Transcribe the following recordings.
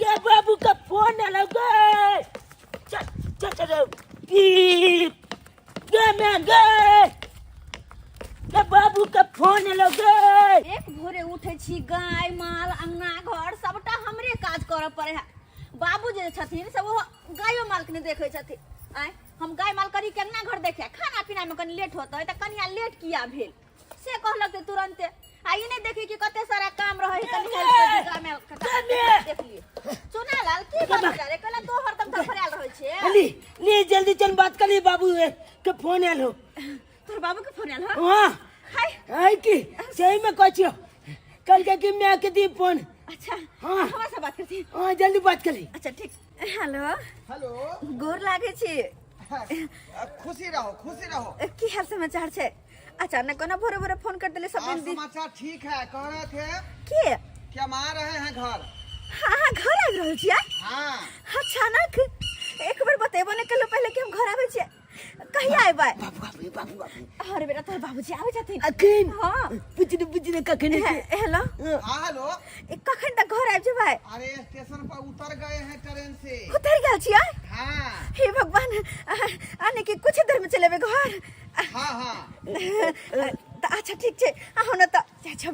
गे बाबू का फोन आला गे चल चल चल गे बाबू का फोन आला गे एक भोरे उठे छी गाय माल अंगना घर सबटा हमरे काज करऽ पड़े है। बाबू जे छथिन से वो गायो माल के नहीं देखे छथिन। आय हम गाय माल करी के अंगना घर देखे खाना पीना में कनी लेट होता है तो कनिया लेट किया भेल से कहलक तुरंते आई नहीं देखी कि कते सारा काम रहे कनी हेल्प कर देख लिए सुना लाल की बात करे कहला तो हरदम धफराल रहे छे ली जल्दी चल बात करी बाबू के फोन आलो तोर बाबू के फोन आल हो हां हाय हाय की सही में कहछियो कल के मैं के दी फोन अच्छा हां हमरा से बात करती हां जल्दी बात करी अच्छा ठीक हेलो हेलो गोर लागे छी खुशी रहो की हाल समाचार छे अचानक कोना भोरे भोरे फोन कर देले सब दिन समाचार ठीक है कह रहे थे के कि हम आ रहे हैं घर। हां घर आबि रहल छियै हाँ अचानक एक बार बतेबो ने कलो पहले कि हम घर आबै छियै कहिया आबै बाबू अरे बेटा तोर बाबूजी आबै छथिन अखन हां बुझने कखन हेलो हाँ हेलो कखन तक घर आबि जेबै अरे स्टेशन पर उतर गए हैं ट्रेन से। उतर गेल छियै हाँ हे भगवान आने के कुछ देर में चलेबे घर हाँ अच्छा ठीक छे आहो न त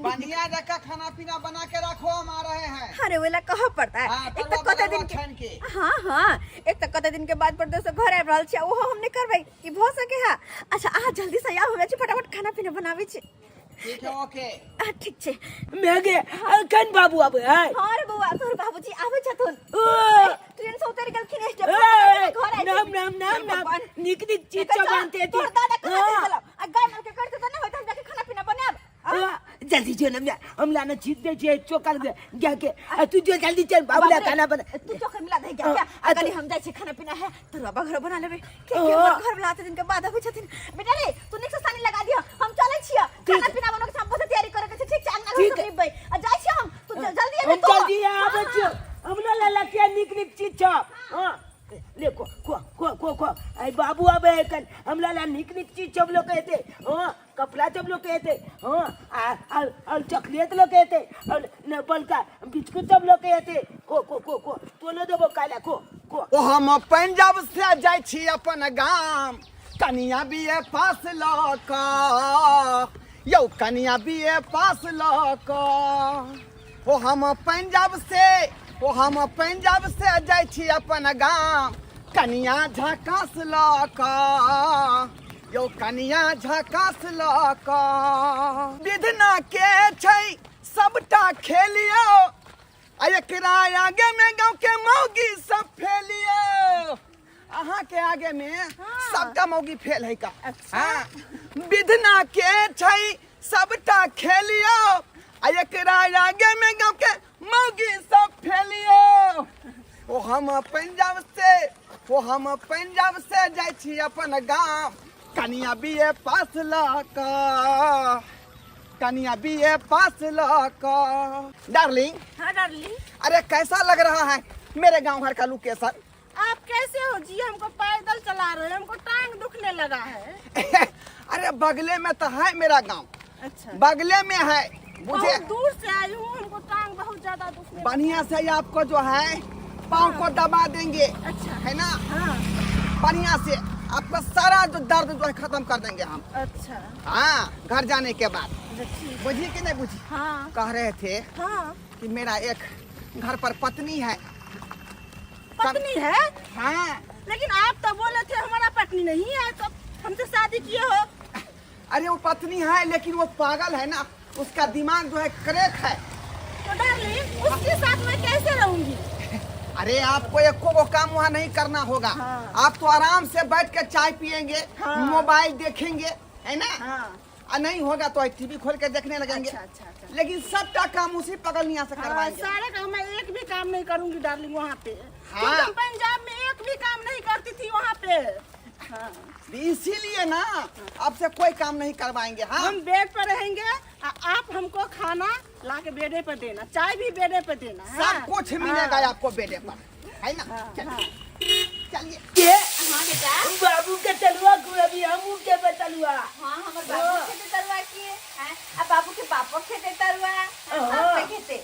बढ़िया जगह खाना पीना बना के रखो हम आ रहे हैं। अरे वेला कह पड़ता है हाँ, एक तो कते दिन के हाँ एक तो कते दिन के बाद पर दोस्त घर आबि रहल छै ओहो हम नहीं करबै कि भ सके है। अच्छा आ जल्दी से आउ हमे फटाफट खाना पीना बनाबै छी। ठीक है ओके ठीक छे मैं गे अखन बाबू आबे है हां रे बउआ तोर बाबूजी आबै छथुन ट्रेन से उतर गेलखिन ए, स्टेशन नाम निक चीज सब बनते थी दादा कहां गेल आ गाय माल के करते त न होत हम जाके खाना पीना बनाब जल्दी जो हम लाना चीज दे छे चोकर गया के तू जो जल्दी चल बाबू ला खाना बना तू चोकर मिला दे क्या अगली हम जाय छे खाना पीना है तो बाबा घर बना लेबे के घर बुलाते दिन के बाद आबै छथिन बेटा रे तू निक से सानी लगा दियो हम चलै छियै खाना पीना बनके सब बहुत तैयारी करे के छै ठीक छै अंगना घर निकबै आ जाय छी हम तू जल्दी आबे तो जल्दी आबे छियो हम ला के निक चीज छ हां ले को आई बाबू आबे कल हम ला निक चीज सब लोग कहते हां कपड़ा सब लोग कहते हां और चॉकलेट लोग कहते और नबल का बिस्कुट सब लोग कहते को तो न देबो काला को ओ हम पंजाब से जाय छी अपन गांव कनिया बीए पास लक यौ कनिया बीए पास लक ओ हम पंजाब से जाय छी अपन गांव कनिया झकास लक यौ कनिया झकास लक विधना के छै सबटा खेलियो आ एकरा आगे में गांव के मौगी सब फेलियो अहाँ के आगे में सबटा मौगी फेल है का। हाँ विधना के छै सबटा खेलियो आ एकरा आगे में गांव के मौगी सब फेलियो ओ हम पंजाब से जाय छी अपन गांव कनिया बीए पास लक डार्लिंग। हां डार्लिंग अरे कैसा लग रहा है मेरे गांव घर का लोकेशन। आप कैसे हो जी हमको पैदल चला रहे हैं हमको टांग दुखने लगा है अरे बगले में तो है मेरा गांव। अच्छा बगले में है मुझे बहुत दूर से आई हूँ हमको टांग बहुत ज्यादा दुखने बढ़िया से आपको जो है पाँव को दबा देंगे। अच्छा है ना हाँ बढ़िया से आपका सारा जो दर्द जो है खत्म कर देंगे हम। अच्छा हाँ घर जाने के बाद ठीक बुझी कि नहीं बुझी। हाँ कह रहे थे हाँ कि मेरा एक घर पर पत्नी है। पत्नी है हाँ लेकिन आप तो बोले थे हमारा पत्नी नहीं है तो हमसे शादी किए हो। अरे वो पत्नी है लेकिन वो पागल है ना उसका दिमाग जो है क्रैक है। तो डार्लिंग उसके साथ मैं कैसे रहूंगी। अरे आपको एक को काम वहाँ नहीं करना होगा। हाँ। आप तो आराम से बैठ कर चाय पियेंगे हाँ। मोबाइल देखेंगे है ना हाँ नहीं होगा तो टीवी खोल के देखने लगेंगे। अच्छा लेकिन सबका काम उसी पगलनिया से करवाएंगे। सारे काम मैं एक भी काम नहीं करूंगी डार्लिंग वहाँ पे। हाँ। तुम पंजाब में एक भी काम नहीं करती थी वहाँ पे। हाँ। इसीलिए ना आपसे कोई काम नहीं करवाएंगे। हाँ हम बेड पर रहेंगे आप हमको खाना ला के बेडे पर देना चाय भी बेडे पर देना। सब कुछ मिलेगा आपको बेडे पर है ना। चलिए के हाँ बेटा बाबू के तलुआ को अभी हमू के बतलुआ हाँ हमर बाबू खेते तरुआ किए अब बाबू के बापो खेते तरुआ आप खेते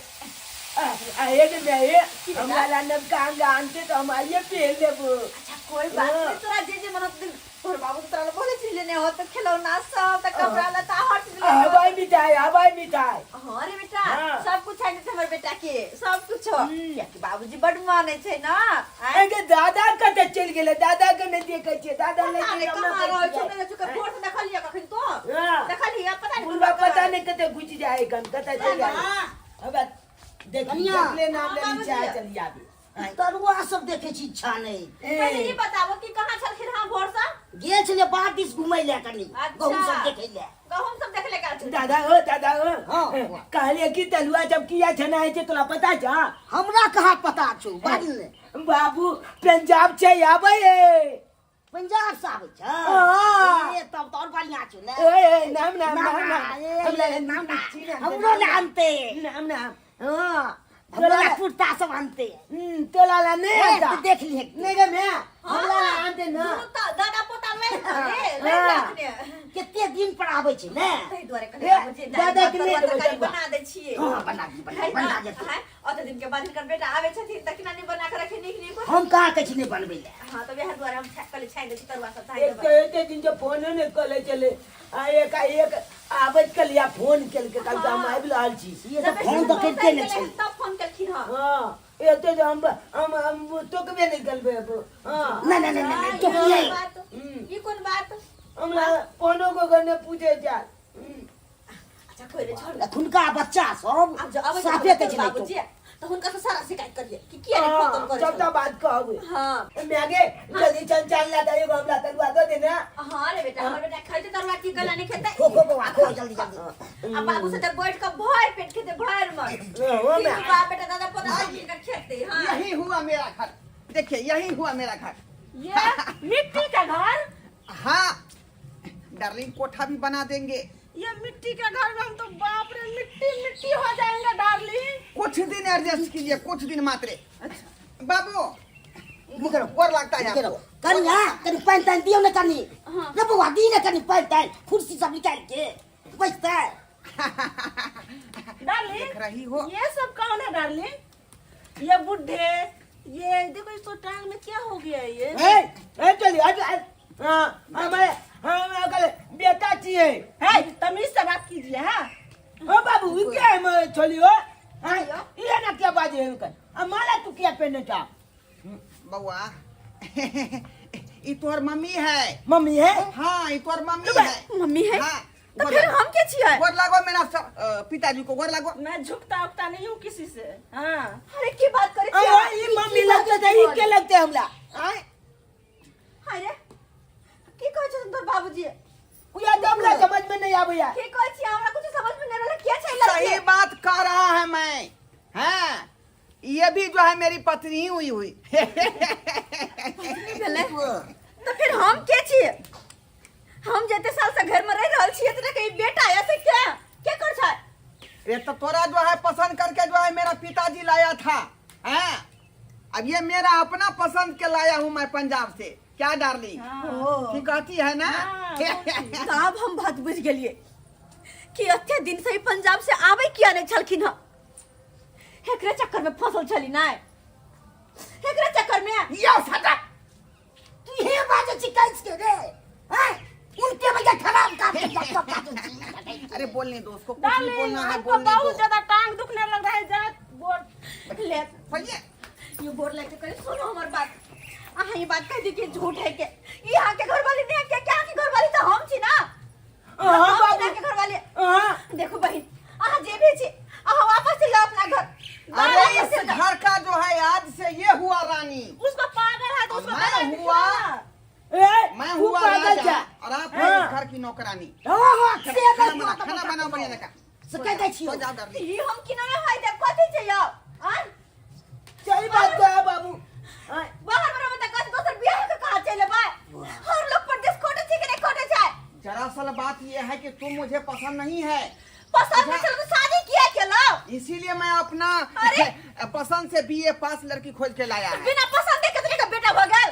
आए कि नहीं हमरा ला नमका आनते तो हम आइए पहन लेबो। अच्छा कोई बात नहीं, तोरा जे जे मनत दिन तोर बाबू तोरा बोले छी लेने हो तो खिलौना सब त कपड़ा लता हर चीज ले। हवाई मिठाई हवाई मिठाई। हां रे बेटा हाँ। सब कुछ है हमर बेटा के सब कुछ हो। क्या कि बाबूजी बड माने छै ना। आगे दादा कते चल गेले, दादा के नहीं देखे छे, दादा अरे लेके कहां रहो छै ने चुके फोर से देखलिए कखन तो हाँ। देखलिए पता नहीं बुलवा पता नहीं कते घुस जाए कन कते चल जाए। अब देख कन्या। ले नाम हाँ, ले बाबूजी। चाय चली आबी। तरुआ सब देखे छी इच्छा नहीं। पहले ये बताओ कि कहां छलखिन हां भोर से। गेल छले बाहर दिस घुमै ले कनी गहूम सब देखे ले। गहुम सब देख ले का छै। दादा हो हाँ। कहले कि तलुआ जब किया छना है जे तोला पता छ। हमरा कहाँ पता छौ बाजल ने। बाबू पंजाब से आबै पंजाब से आबै छ। हाँ। ए तब तो और बढ़िया छौ ने। ए नाम नाम नाम नाम नाम, ए, हमरा नाम नाम हमरो जानते। नाम नाम हां हमरा कुर्ता सब आनते। तोला ला नहीं ए, आता तू देख लिए। नहीं गे मैं हमरा ला आनते ना। तो दादा पोता ले ले हाँ। रखने केते दिन पर आबै छै ने। तै द्वारे ए, कहले मुझे दादा के नहीं देबै तलुआ। बना दे छिए। हां बना दी बना दे। हां और दिन के बाद इनकर बेटा आवे छथिन त किना नहीं बना के रखे नीक नीक। हम कहाँ कहै छी नहीं बनबै ले। हां तो वह द्वारे हम कल छाई दे तरुआ सब छाई एक देबै। एक दिन जो फोन ने कले चले आ एक आबत कलिया फोन केल के कल हम आबि रहल छी। ये तो फोन तो करते नहीं छै। तब फोन करखिन हां। हां एक तो जो हम तो कबे निकलबे अब। हां नहीं तो ये ये कौन बात। हमरा फोनो को गने पूछे जा। अच्छा कोई रे छोड़। खुनका बच्चा सब अब जो आवे साफे कहै छै नहीं बाबूजी तो। तो हुनका से सारा शिकायत करिए कि किया नहीं फोन करे। सबटा बात कहबे। हां मैं आगे जल्दी चल चल ला दे हमरा तलवा दे देना। हां रे बेटा हमर बेटा खाइते तरुआ की गला नहीं खेते। खो खो जल्दी जल्दी। अब बाबू से तो बैठ के भर पेट खेते भर मर। हो कि मैं बाप बेटा दादा पोता सब मिलकर खेते। हां यही हुआ मेरा घर। देखिए यही हुआ मेरा घर। ये मिट्टी का घर। हाँ डार्लिंग कोठा भी बना देंगे। ये मिट्टी का घर में हम तो बाप रे मिट्टी मिट्टी हो जाएंगे डार्लिंग। कुछ दिन एडजस्ट कीजिए, कुछ दिन मात्र। बाबू निकलो और लगता है निकलो। आपको? कन्या कनी पानी तानी दियो ने कनी। हाँ। रे बउआ दी ने कनी पानी तानी कुर्सी सब निकाल के बैठता है। डार्लिंग देख रही हो ये सब कौन है डार्लिंग। ये बुढ़े ये देखो इसको टांग में क्या हो गया ये। ए चली आज हां हम कल बेटा चाहिए। है तमीज से बात कीजिए। हां ओ बाबू ये क्या है मैं चली हो। हां ये ना क्या बात है कर। अब माला तू क्या पहने जा। बउआ ये तोहर मम्मी है। मम्मी है। हाँ ये तोहर मम्मी है। मम्मी है हाँ तो फिर हम क्या छिए। गोर लागो मेरा पिताजी को गोर लागो। मैं झुकता उकता नहीं हूँ किसी से। हाँ अरे की बात करे ओ ये मम्मी लगते थे ये क्या लगते हमरा। आए अरे की कहै छै तोर बाबूजी। या तो हमरा समझ में नहीं आवे यार। की कहै छी हमरा कुछ समझ में नहीं रहल क्या छै सही लड़के। बात कह रहा है मैं। हाँ ये भी जो है मेरी पत्नी ही हुई। नहीं भेलै तो फिर हम के छिए। हम जते साल से घर में रह रहल छिए त कहीं बेटा ऐसे क्या क्या कर छै। ये तो तोरा जो है पसंद करके जो है मेरा पिताजी लाया था। हाँ अब ये मेरा अपना पसंद के लाया हूँ मैं पंजाब से। क्या डार्लिंग ठीक कहती है ना। तब हम बात बुझ गेलिए कि अत्ते दिन से ही पंजाब से आवे किया नहीं छलखिन ह। एकरे चक्कर में फसल छली ना। एकरे चक्कर में यो सदा तू ये बात चिकाइस के रे। हैं उनके वजह खराब काम के जब अरे बोलने दो उसको कुछ भी बोलना है बोलने बहुत दो। ज्यादा टांग दुखने लग रहा है जात बोल ले भैया ये बोल लेके कहीं सुनो हमारी बात। आहा ये बात कह दी कि झूठ है के यहाँ के घर वाली नहीं है क्या क्या की घर वाली तो हम छी ना। हां हम बाबू के घर वाली। हां देखो बहन आहा जे भी छी आहा वापस चलो अपना घर। अरे इस घर का जो है आज से ये हुआ रानी। उसको पागल है तो उसको मैं हुआ ए मैं तू हुआ पागल राजा जा। और आप हैं हाँ। इस घर की नौकरानी। हां से खाना बनाओ बढ़िया का। सके दै छियो। तो जाओ डार्लिंग। ये हम किनारे है देख कथि छै यो। आन सही बात कहा बाबू। हां बाहर बड़ा मत कस दोसर बियाह के कहा चले बा। हर लोग परदेश खोटे छै कि नहीं खोटे छै। दरअसल बात ये है कि तुम मुझे पसंद नहीं है। पसंद में चलो तो शादी किया के लो। इसीलिए मैं अपना अरे! पसंद से बीए पास लड़की खोज के लाया है। बिना पसंद के तरीका बेटा हो गेल।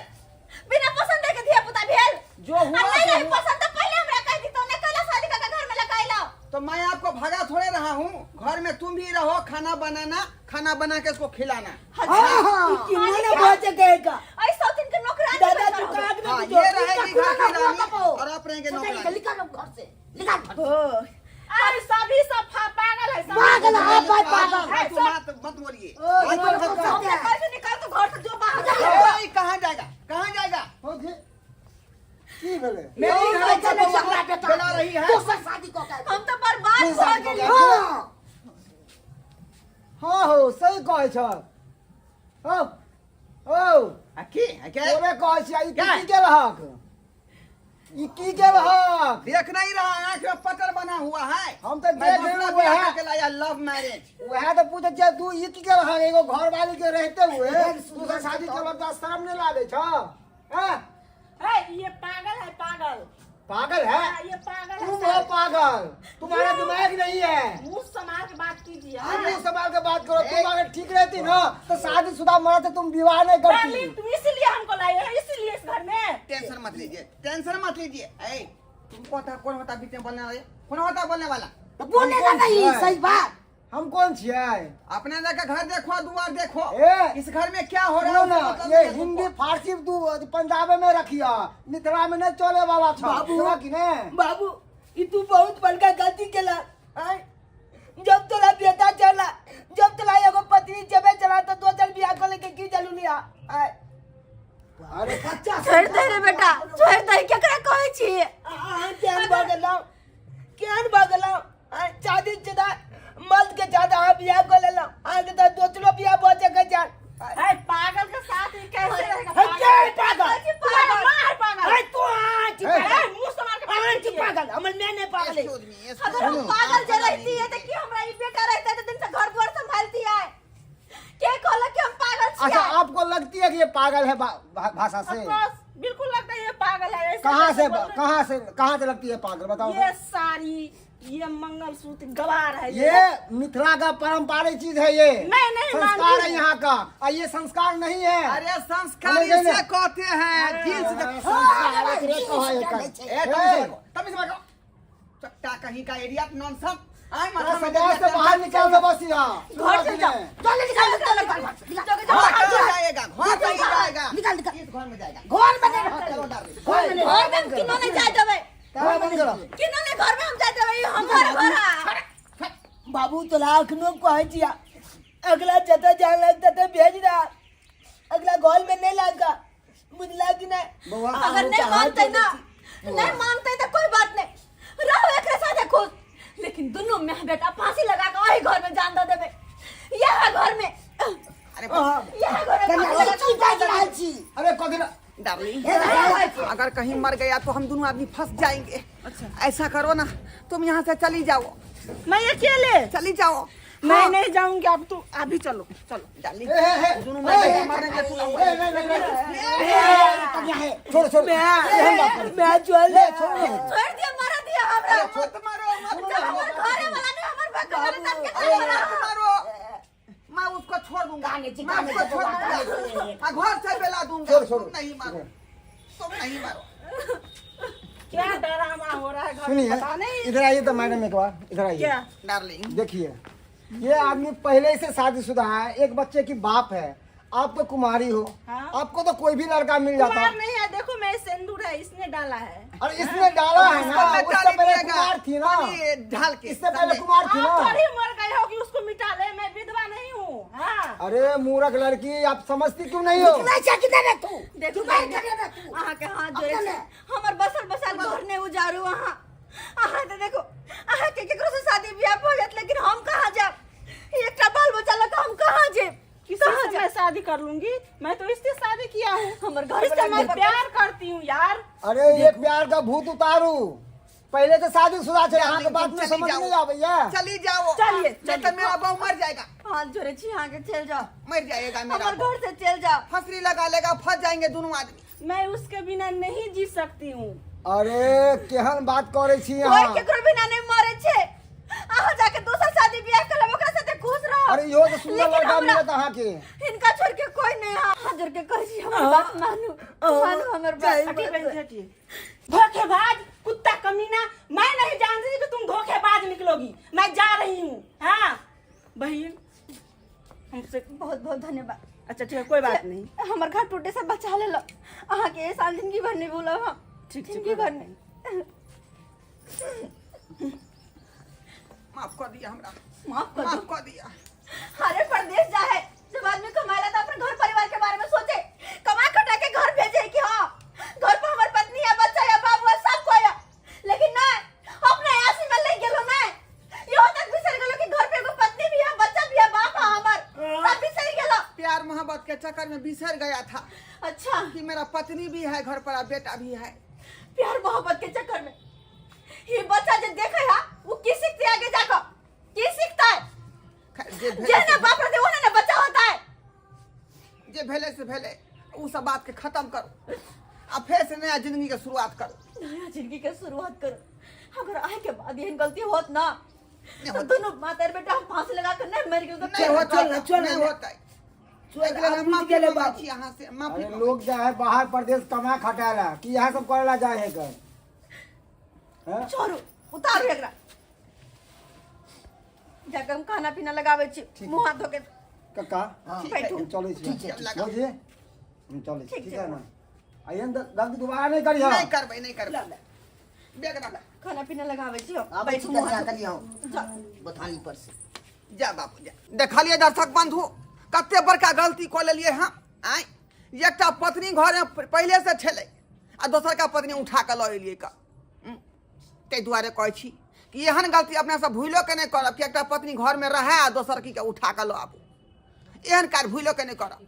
बिना पसंद के धिया पुता भेल। जो हुआ नहीं तो नहीं हुआ। पसंद तो पहले हमरा कह दी तो ने कहला शादी का घर में लगाई लो। तो मैं आपको भगा थोड़े रहा हूँ, घर घर में तुम भी रहो, खाना बनाना, खाना बना के इसको खिलाना। किन्होंने बोझ कहेगा ऐसा दिन के नौकरानी दादा बैठा तू रहो। काग हाँ, में ये रहेगी खुला घर की खुला रानी कपो। और आप रहेंगे नौकरानी। निकालो घर से, निकाल घर से। हो अरे सभी सब पागल है सब। पागल है, आप भाई पागल। हाँ, तो मत बोलिए। ओ, मत तो बोलिए। सब घर से निकाल तो घर से जो बाहर जा। ए, कहाँ जाएगा, कहाँ जाएगा? की भेले मेरी ओ, घर बेटा, से झगड़ा बेटा। बना रही है। दूसरा शादी को कहते हम तो बर्बाद हो गए। हाँ। हाँ हो सही कहै छ हो ओ की क्या? तोरे कहै छी ई क्या? की के रहक ई की के रहक देख नहीं रहा, आँख में पत्थर बना हुआ है। हम तो मैं देख दूसरा रहे ब्याह हैं करके लाया, लव मैरिज। वह तो पूछे छ तू ई की के रहक एगो घर वाली के रहते हुए दूसरा शादी के बाद शर्म नहीं लागे छ हैं ये पागल है पागल। पागल है ये पागल तुम हो पागल तुम्हारा दिमाग नहीं है मुंह संभाल के बात कीजिए। हम नहीं संभाल के बात करो तुम अगर ठीक रहती ना तो शादीशुदा मर्द से तुम विवाह नहीं करती तुम इसीलिए हमको लाए हो, इसीलिए इस घर में। टेंशन मत लीजिए, टेंशन मत लीजिए। ए, तुमको पता कौन होता बीच में बोलने वाले? कौन होता बोलने वाला? तो बोलेगा नहीं, सही बात। हम कौन छियै अपने जगह घर देखो, दुआर देखो। ए, इस घर में क्या हो रहा सुनो है? ना उसका मतलब ये देखो। हिंदी फारसी तू पंजाबी में रखिया मिथिला में नहीं चले वाला था बाबू। सुना कि ने बाबू ई तू बहुत बड़का गलती केला आय जब तोरा बेटा चला जब तोरा एगो पत्नी जबे चला तो दो जन बियाह कर लेके की जरूरी आय अरे छोड़ दे रे बेटा, छोड़ दे। केकरा कहै छी? केहन बगलौ केहन बगलौ आय शादी शुदा मर्द के ज्यादा आ बियाह कर लेलौ आगे तो दूसरो बियाह बचे के जान है पागल के साथ ही कैसे रहेगा? है क्या है पागल? पागल मार पागल। आय तू आंच पागल मुंह संभाल के आंच बात पागल हमर मैं नहीं पागल है Excuse me, excuse अगर हम me। पागल जे रहती है तो कि हमरा ई बेटा रहता तो दिन से घर द्वार संभालती है। के कहला कि हम पागल छी? अच्छा आपको लगती है कि ये पागल है भाषा से बिल्कुल लगता है ये पागल है। ऐसे कहाँ से कैसे बोल रहे कहाँ से लगती है पागल बताओ हैं? ये साड़ी, ये मंगलसूत्र गवार है। ये मिथिला का पारंपरिक चीज है ये मैं नहीं संस्कार मानती। है यहाँ का और ये संस्कार नहीं है अरे संस्कार नहीं, नहीं, इसे नहीं। कहते हैं। जींस संस्कार है, एकरे कहा है कर। तमीज बात करो। चट्टा कहीं का एरिया नॉनसेंस। आए अरे माथा में समाज से बाहर निकल दो बस यहाँ घर से जाओ। चलो निकाल चलो घर से, निकाल घर जाएगा, घर कहीं जाएगा। निकाल निकाल इस घर में जाएगा। घर में नहीं रहते। चलो डाल दे। घर में नहीं घर में किनो नहीं जाए देवे? क्या बंद करो किनो ने घर में हम जाए देवे? ये हमारा घर है। बाबू तोला अखनो कहै छिया अगला जतऽ जाए लगता तो भेज रहा अगला घर में नहीं लागा बुझला कि नहीं बउआ अगर नहीं मानते ना, नहीं मानते तो कोई बात नहीं, रहो एक साथ खुश। लेकिन दोनों में बेटा फांसी लगा के वही घर में जान दे देवे। यह घर में अरे यह घर में फांसी लगा के जान दे देवे। अरे कभी ना डार्लिंग, अगर कहीं मर गया तो हम दोनों आदमी फंस जाएंगे। ऐसा करो ना, तुम यहाँ से चली जाओ, मैं अकेले चली जाओ। मैं नहीं जाऊंगी। अब तू अभी चलो चलो। डार्लिंग, ए, दोनों ए, मरेंगे तू लोग। छोड़ छोड़ मैं चल छोड़ दिया, मारा दिया हमरा। मत मारो, मत मारो। घरे वाला ने हमर बच्चा वाला तन के ए, मारा। मत मारो। मैं उसको छोड़ दूंगा, मैं उसको छोड़ दूंगा, घर से बेला दूंगा। छोड़, छोड़। तुम नहीं मारो, तुम नहीं मारो। क्या ड्रामा हो रहा है घर में सुनिए पता नहीं। इधर आइए तो मैडम एक बार इधर आइए क्या? डार्लिंग, देखिए ये आदमी पहले से शादीशुदा है एक बच्चे की बाप है आप तो कुमारी हो हाँ। आपको तो कोई भी लड़का मिल जाता कुमार नहीं है, देखो मैं सिंदूर है, इसने डाला है। और इसने डाला है ना उससे पहले कुमार थी ना ये ढाल के इससे पहले कुमार थी आप ना थोड़ी मर गए हो कि उसको मिटा ले, मैं विधवा नहीं हूँ। हाँ अरे मूर्ख लड़की आप समझती क्यों नहीं हो नहीं चाहिए किधर है तू? देखो तू बाहर करे ना तू। अहाँ के हाथ जोड़े अपने छै, हमर बसल बसल घर ने उजारू। अहाँ तो देखो अहाँ के केकरो से शादी ब्याह हो जात, लेकिन हम कहाँ जाब? एकटा बाल बच्चा लगा हम कहाँ जेब? किसी से मैं शादी कर लूंगी? मैं तो इससे शादी किया हूँ। हमर घर से मैं प्यार करती हूँ यार। अरे ये प्यार का भूत उतारू पहले तो शादीशुदा थे यहाँ के बात में चली समझ जाओ। नहीं आ भैया चली जाओ। चलिए, नहीं तो मेरा बहू मर जाएगा, हाथ जोड़े छी, यहाँ के चल जाओ, मर जाएगा मेरा हमर बहू। घर से चल जाओ। फसरी लगा लेगा, फंस जाएंगे दोनों आदमी। मैं उसके बिना नहीं जी सकती हूँ। अरे केहन बात करे छी कोई यहाँ केकरो बिना नहीं मरे छे। अहाँ जाके दूसरा शादी ब्याह कर लेब, ओकरा साथे खुश रहो। अरे यो तो सुंदर लेकिन लड़का हमरा- मिलत अहाँ के इनका छोड़ के कोई नहीं। हाथ जोड़ के कह छी हमर बात मानू, मानू हमर बात। धोखेबाज कुत्ता कमीना, मैं नहीं जानती कि तुम धोखेबाज निकलोगी। मैं जा रही हूँ। हाँ बहन, हमसे बहुत बहुत धन्यवाद। अच्छा ठीक है, कोई बात नहीं। हमर घर टूटे से बचा ले लो। अहाँ के ये साल जिंदगी भर नहीं भूलब हम। ठीक ठीक, जिंदगी कोई भर बात नहीं। माफ कर दिया हमरा, माफ कर माफ दो। कर दिया। अरे परदेश जाए जब आदमी कमाएला तो अपने घर परिवार के बारे में सोचे, कमा खटा के घर भेजे कि हाँ घर पर हमार पत्नी है, बच्चा है, बाबू है, सब कोई है। लेकिन नहीं, अपने ऐसी में ले गेलो नहीं। यो तक बिसर गेलो कि घर पे एगो पत्नी भी है, बच्चा भी है, बाप है हमर, सब बिसर गेलो। प्यार मोहब्बत के चक्कर में बिसर गया था अच्छा, कि मेरा पत्नी भी है घर पर और बेटा भी है। प्यार मोहब्बत के चक्कर में ये बच्चा जो देखे है वो की सीखते आगे जाकर, की सीखता है? खैर, जे भेले जे से- ना बाप रहते वो ना बच्चा होता है। जे भेले से भेले उ सब बात के खत्म करो, अब फिर से नया जिंदगी के शुरुआत करो। नया जिंदगी के शुरुआत करो। अगर आए के बाद यही गलती होत ना नहीं तो होता। दोनों माता और बेटा हम फांसी लगा कर नहीं मर गए तो नहीं फिर होता चल, है, चल, नहीं चल। होता है। चल, अगले आप हम बीत माफी गेले मांगै बाबू। छी यहाँ से, माफी अरे मांगै लोग जा है बाहर प्रदेश कमा खटाला कि यहाँ सब करेला जाए है कर हैं? छोड़ू उतारू एकरा। जाकर हम खाना पीना लगावे छी, मुंह हाथ धो के कक्का ठीक है। बैठू। हम चले छी ठीक है, लगा। बोझे हम चले छी, ठीक ठीक छै। है ना? आइए गलती दोबारा नहीं करिए। नहीं करबै, नहीं करबै। बेग डाला। खाना पीना लगावे छी। अब बैठू चिकन मुंह हाथ कलिया हो जा। बथानी पर से जा बाबू जा। देखलिए दर्शक बंधु कते बड़का गलती कऽ लेलिए हम। आइ एकटा पत्नी घर में पहले से छलै आ दोसर का पत्नी उठा के लऽ एलिए का। ताहि दुआरे कहै छी कि एहन गलती अपना सब भूलो के नहीं करब कि एकटा पत्नी घर में रहे आ दोसर की के उठा के लऽ आबू। एहन कार्य भूलो के नहीं करब।